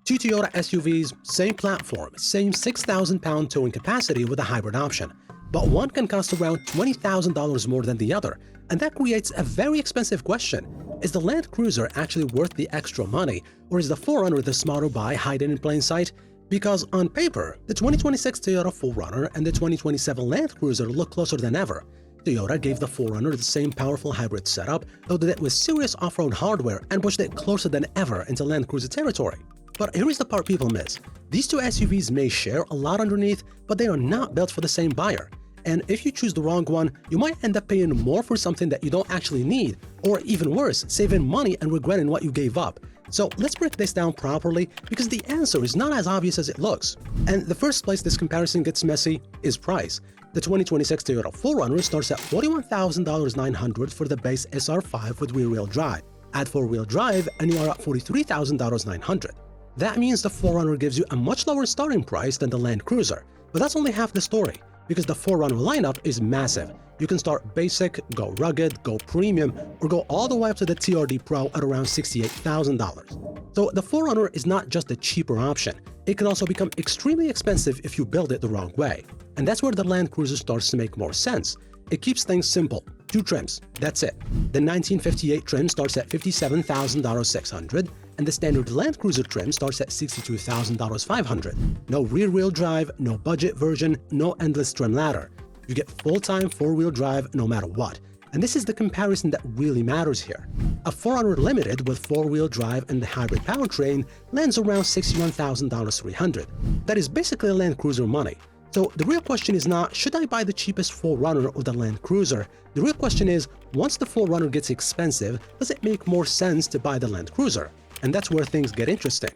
Two Toyota SUVs, same platform, same 6,000-pound towing capacity with a hybrid option. But one can cost around $20,000 more than the other, and that creates a very expensive question. Is the Land Cruiser actually worth the extra money, or is the 4Runner the smarter buy hiding in plain sight? Because on paper, the 2026 Toyota 4Runner and the 2027 Land Cruiser look closer than ever. Toyota gave the 4Runner the same powerful hybrid setup, loaded it with serious off-road hardware, and pushed it closer than ever into Land Cruiser territory. But here is the part people miss. These two SUVs may share a lot underneath, but they are not built for the same buyer. And if you choose the wrong one, you might end up paying more for something that you don't actually need, or even worse, saving money and regretting what you gave up. So let's break this down properly, because the answer is not as obvious as it looks. And the first place this comparison gets messy is price. The 2026 Toyota 4Runner starts at $41,900 for the base SR5 with rear-wheel drive. Add four-wheel drive and you are at $43,900. That means the 4Runner gives you a much lower starting price than the Land Cruiser, but that's only half the story, because the 4Runner lineup is massive. You can start basic, go rugged, go premium, or go all the way up to the TRD Pro at around $68,000. So the 4Runner is not just a cheaper option, it can also become extremely expensive if you build it the wrong way. And that's where the Land Cruiser starts to make more sense. It keeps things simple. Two trims, that's it. The 1958 trim starts at $57,600, and the standard Land Cruiser trim starts at $62,500. No rear-wheel drive, no budget version, no endless trim ladder. You get full-time four-wheel drive no matter what. And this is the comparison that really matters here. A 4Runner Limited with four-wheel drive and the hybrid powertrain lands around $61,300. That is basically Land Cruiser money. So the real question is not, should I buy the cheapest 4Runner or the Land Cruiser? The real question is, once the 4Runner gets expensive, does it make more sense to buy the Land Cruiser? And that's where things get interesting.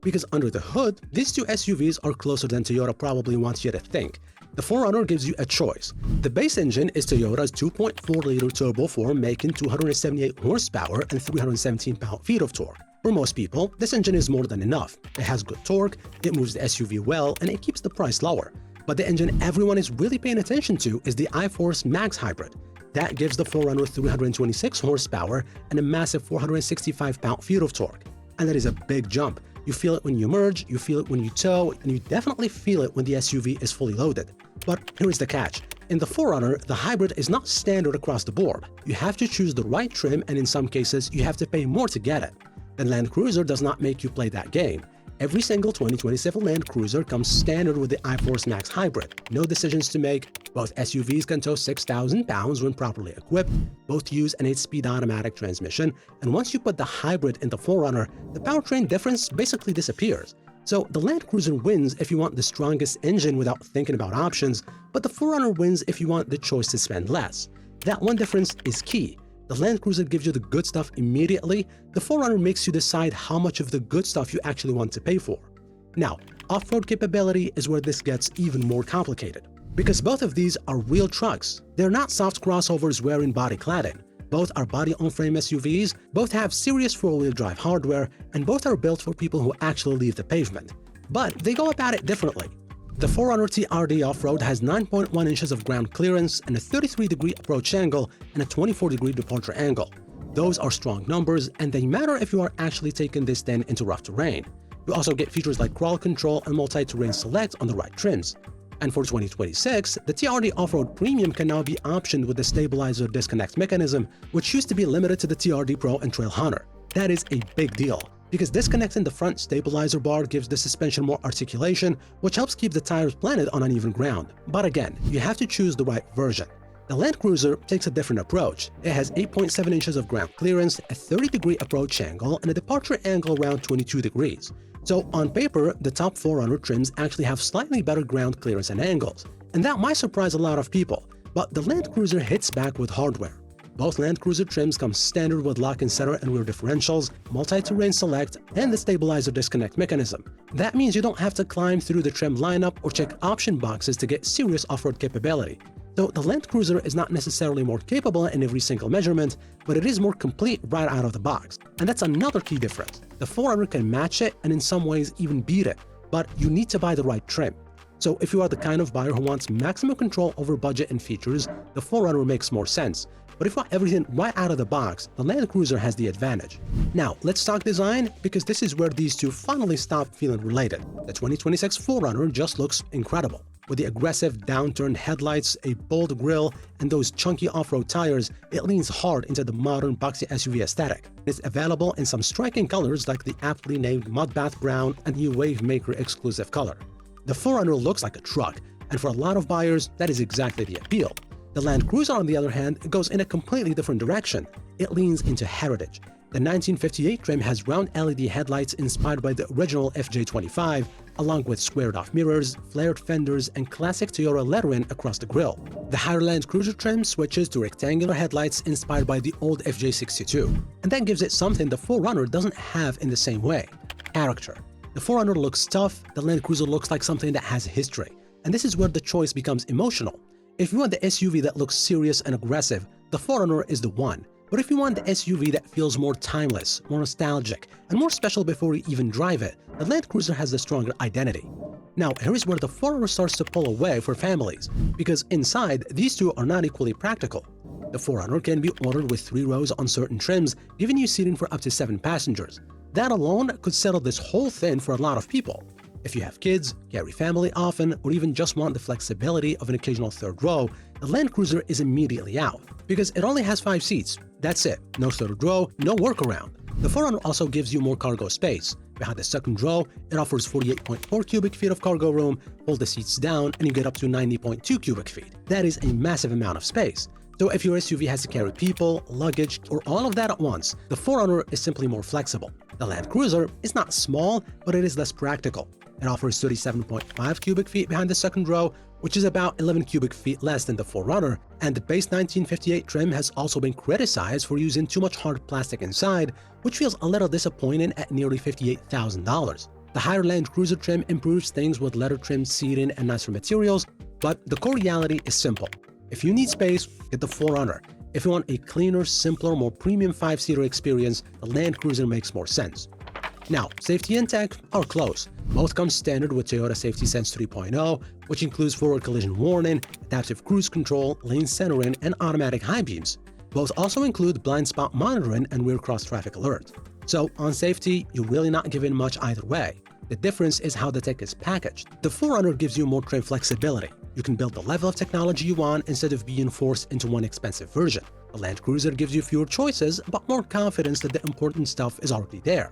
Because under the hood, these two SUVs are closer than Toyota probably wants you to think. The 4Runner gives you a choice. The base engine is Toyota's 2.4-liter turbo 4 making 278 horsepower and 317 pound-feet of torque. For most people, this engine is more than enough. It has good torque, it moves the SUV well, and it keeps the price lower. But the engine everyone is really paying attention to is the iForce Max Hybrid. That gives the 4Runner 326 horsepower and a massive 465 pound-feet of torque. And that is a big jump. You feel it when you merge, you feel it when you tow, and you definitely feel it when the SUV is fully loaded. But here is the catch. In the 4Runner, the hybrid is not standard across the board. You have to choose the right trim, and in some cases, you have to pay more to get it. The Land Cruiser does not make you play that game. Every single 2027 Land Cruiser comes standard with the iForce Max Hybrid. No decisions to make. Both SUVs can tow 6,000 pounds when properly equipped. Both use an 8-speed automatic transmission. And once you put the hybrid in the 4Runner, the powertrain difference basically disappears. So the Land Cruiser wins if you want the strongest engine without thinking about options, but the 4Runner wins if you want the choice to spend less. That one difference is key. The Land Cruiser gives you the good stuff immediately. The 4Runner makes you decide how much of the good stuff you actually want to pay for. Now, off-road capability is where this gets even more complicated. Because both of these are real trucks. They're not soft crossovers wearing body cladding. Both are body-on-frame SUVs, both have serious four-wheel drive hardware, and both are built for people who actually leave the pavement. But they go about it differently. The 4Runner TRD Off-Road has 9.1 inches of ground clearance and a 33-degree approach angle and a 24-degree departure angle. Those are strong numbers, and they matter if you are actually taking this thing into rough terrain. You also get features like crawl control and multi-terrain select on the right trims. And for 2026, the TRD Off-Road Premium can now be optioned with the stabilizer disconnect mechanism, which used to be limited to the TRD Pro and Trail Hunter. That is a big deal, because disconnecting the front stabilizer bar gives the suspension more articulation, which helps keep the tires planted on uneven ground. But again, you have to choose the right version. The Land Cruiser takes a different approach. It has 8.7 inches of ground clearance, a 30-degree approach angle, and a departure angle around 22 degrees. So on paper, the top 4Runner trims actually have slightly better ground clearance and angles. And that might surprise a lot of people, but the Land Cruiser hits back with hardware. Both Land Cruiser trims come standard with lock-in center and rear differentials, multi-terrain select, and the stabilizer disconnect mechanism. That means you don't have to climb through the trim lineup or check option boxes to get serious off-road capability. Though the Land Cruiser is not necessarily more capable in every single measurement, but it is more complete right out of the box. And that's another key difference. The 4Runner can match it and in some ways even beat it, but you need to buy the right trim. So if you are the kind of buyer who wants maximum control over budget and features, the 4Runner makes more sense. But if you want everything right out of the box, the Land Cruiser has the advantage. Now, let's talk design, because this is where these two finally stop feeling related. The 2026 4Runner just looks incredible. With the aggressive downturned headlights, a bold grille, and those chunky off-road tires, it leans hard into the modern boxy SUV aesthetic. It's available in some striking colors like the aptly named Mudbath Brown and the Wavemaker exclusive color. The 4Runner looks like a truck, and for a lot of buyers, that is exactly the appeal. The Land Cruiser, on the other hand, goes in a completely different direction. It leans into heritage. The 1958 trim has round LED headlights inspired by the original FJ25, along with squared-off mirrors, flared fenders, and classic Toyota lettering across the grille. The higher Land Cruiser trim switches to rectangular headlights inspired by the old FJ62, and that gives it something the 4Runner doesn't have in the same way: character. The 4Runner looks tough, the Land Cruiser looks like something that has history, and this is where the choice becomes emotional. If you want the SUV that looks serious and aggressive, the 4Runner is the one. But if you want the SUV that feels more timeless, more nostalgic, and more special before you even drive it, the Land Cruiser has the stronger identity. Now, here is where the 4Runner starts to pull away for families, because inside, these two are not equally practical. The 4Runner can be ordered with 3 rows on certain trims, giving you seating for up to 7 passengers. That alone could settle this whole thing for a lot of people. If you have kids, carry family often, or even just want the flexibility of an occasional 3rd row, the Land Cruiser is immediately out, because it only has 5 seats. That's it. No 3rd row, no workaround. The 4Runner also gives you more cargo space. Behind the 2nd row, it offers 48.4 cubic feet of cargo room, fold the seats down, and you get up to 90.2 cubic feet. That is a massive amount of space. So if your SUV has to carry people, luggage, or all of that at once, the 4Runner is simply more flexible. The Land Cruiser is not small, but it is less practical. It offers 37.5 cubic feet behind the 2nd row, which is about 11 cubic feet less than the 4Runner, and the base 1958 trim has also been criticized for using too much hard plastic inside, which feels a little disappointing at nearly $58,000. The higher Land Cruiser trim improves things with leather-trimmed seating and nicer materials, but the core reality is simple. If you need space, get the 4Runner. If you want a cleaner, simpler, more premium 5-seater experience, the Land Cruiser makes more sense. Now, safety and tech are close. Both come standard with Toyota Safety Sense 3.0, which includes forward collision warning, adaptive cruise control, lane centering, and automatic high beams. Both also include blind spot monitoring and rear cross traffic alert. So, on safety, you're really not given much either way. The difference is how the tech is packaged. The 4Runner gives you more trim flexibility. You can build the level of technology you want instead of being forced into one expensive version. The Land Cruiser gives you fewer choices, but more confidence that the important stuff is already there.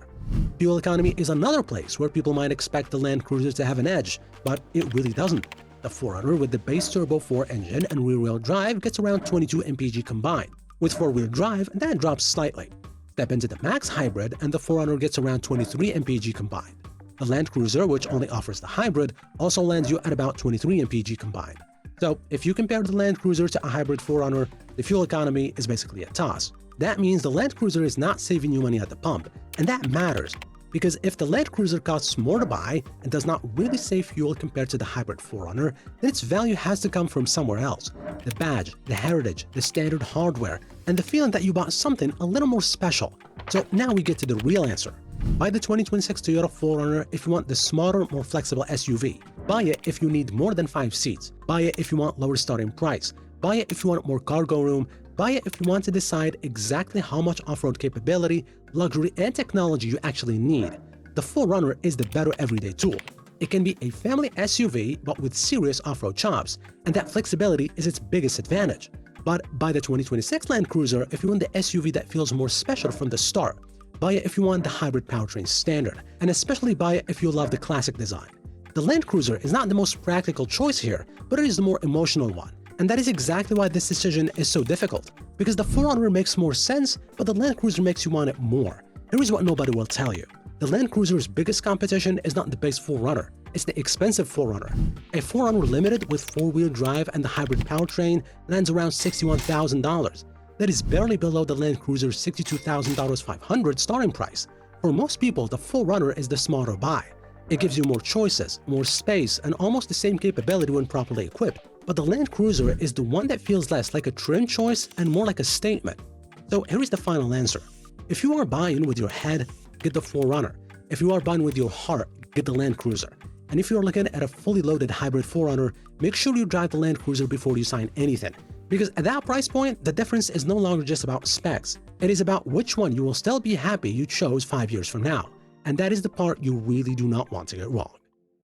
Fuel economy is another place where people might expect the Land Cruiser to have an edge, but it really doesn't. The 4Runner with the base Turbo 4 engine and rear-wheel drive gets around 22 mpg combined. With 4-wheel drive, that drops slightly. Step into the Max Hybrid and the 4Runner gets around 23 mpg combined. The Land Cruiser, which only offers the hybrid, also lands you at about 23 mpg combined. So if you compare the Land Cruiser to a hybrid 4Runner, the fuel economy is basically a toss. That means the Land Cruiser is not saving you money at the pump, and that matters, because if the Land Cruiser costs more to buy and does not really save fuel compared to the hybrid 4Runner, then its value has to come from somewhere else. The badge, the heritage, the standard hardware, and the feeling that you bought something a little more special. So now we get to the real answer. Buy the 2026 Toyota 4Runner if you want the smarter, more flexible SUV. Buy it if you need more than 5 seats. Buy it if you want lower starting price. Buy it if you want more cargo room. Buy it if you want to decide exactly how much off-road capability, luxury, and technology you actually need. The 4Runner is the better everyday tool. It can be a family SUV, but with serious off-road chops, and that flexibility is its biggest advantage. But buy the 2026 Land Cruiser if you want the SUV that feels more special from the start. Buy it if you want the hybrid powertrain standard, and especially buy it if you love the classic design. The Land Cruiser is not the most practical choice here, but it is the more emotional one. And that is exactly why this decision is so difficult. Because the 4Runner makes more sense, but the Land Cruiser makes you want it more. Here is what nobody will tell you. The Land Cruiser's biggest competition is not the base 4Runner, it's the expensive 4Runner. A 4Runner Limited with 4-wheel drive and the hybrid powertrain lands around $61,000. That is barely below the Land Cruiser's $62,500 starting price. For most people, the 4Runner is the smarter buy. It gives you more choices, more space, and almost the same capability when properly equipped. But the Land Cruiser is the one that feels less like a trim choice and more like a statement. So here is the final answer. If you are buying with your head, get the 4Runner. If you are buying with your heart, get the Land Cruiser. And if you are looking at a fully loaded hybrid 4Runner, make sure you drive the Land Cruiser before you sign anything, Because at that price point, the difference is no longer just about specs. It is about which one you will still be happy you chose 5 years from now. And that is the part you really do not want to get wrong.